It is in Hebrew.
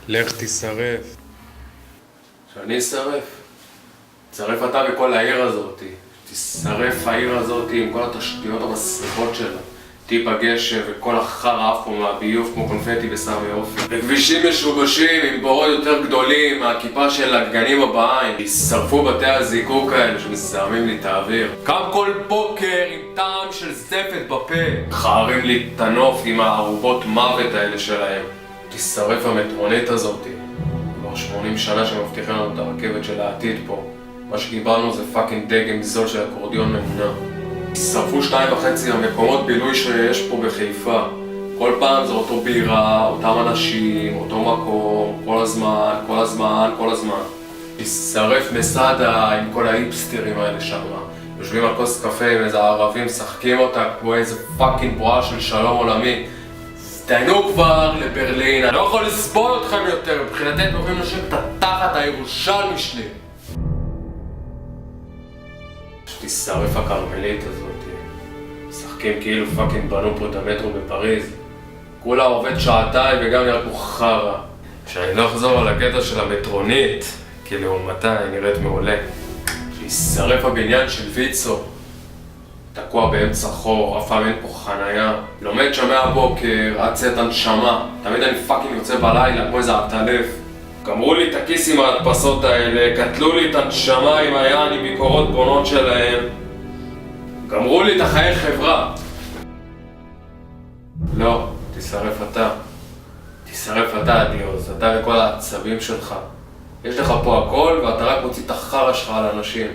לך תישרף. שאני אשרף? תשרף אתה בכל העיר הזאת. תשרף העיר הזאת עם כל התשתיות המסריחות שלה. טיפה גשם וכל החרא עף פה מהביוב כמו קונפטי בסמי אופי. בכבישים משובשים עם בורות יותר גדולים מהכיפה של הגנים הבאים. ישרפו בתי הזיקוק האלה שמזהמים לי את האוויר. קם כל בוקר עם טעם של זפת בפה. חערים לי את הנוף עם הערובות מוות האלה שלהם. תשרף המטרונית הזאת. כבר 80 שנה שמבטיחים לנו את הרכבת של העתיד פה. מה שקיבלנו זה פאקינג דגם זול של אקורדיון ממונע. שרפו 2.5 המקומות בילוי שיש פה בחיפה. כל פעם זה אותו בירה, אותם אנשים, אותו מקום, כל הזמן. שרף מסעדה עם כל האיפסטרים האלה שם. יושבים על כוס קפה עם איזה ערבים, משחקים אותה כמו איזה פאקינג בועה של שלום עולמי. תהיינו כבר לברלין, אני לא יכול לסבול אתכם יותר, מבחינתי אתם יכולים לשבת את התחת הירושלמי שלי. שתשרף הכרמלית הזאת. משחקים כאילו פאקינג בנו פה את המטרו בפריז. כולה עובד שעתיים וגם נראה כמו חרא. שאני לא אחזור על הקטע של המטרונית, כי לעומתה היא נראית מעולה. שישרף הבניין של ויצו. תקוע באמצע חור, אף פעם אין פה חנייה. לומד שם מהבוקר, עד צאת הנשמה. תמיד אני פאקינג יוצא בלילה, כמו איזה עטלף. גמרו לי את הכיס עם ההדפסות האלה, קטלו לי את הנשמה עם היען עם ביקורות בונות שלהם. גמרו לי את החיי חברה. לא, תשרף אתה. תשרף אתה, דיוז, אתה וכל העצבים שלך. יש לך פה הכל ואתה רק מוציא את החרא שלך על אנשים.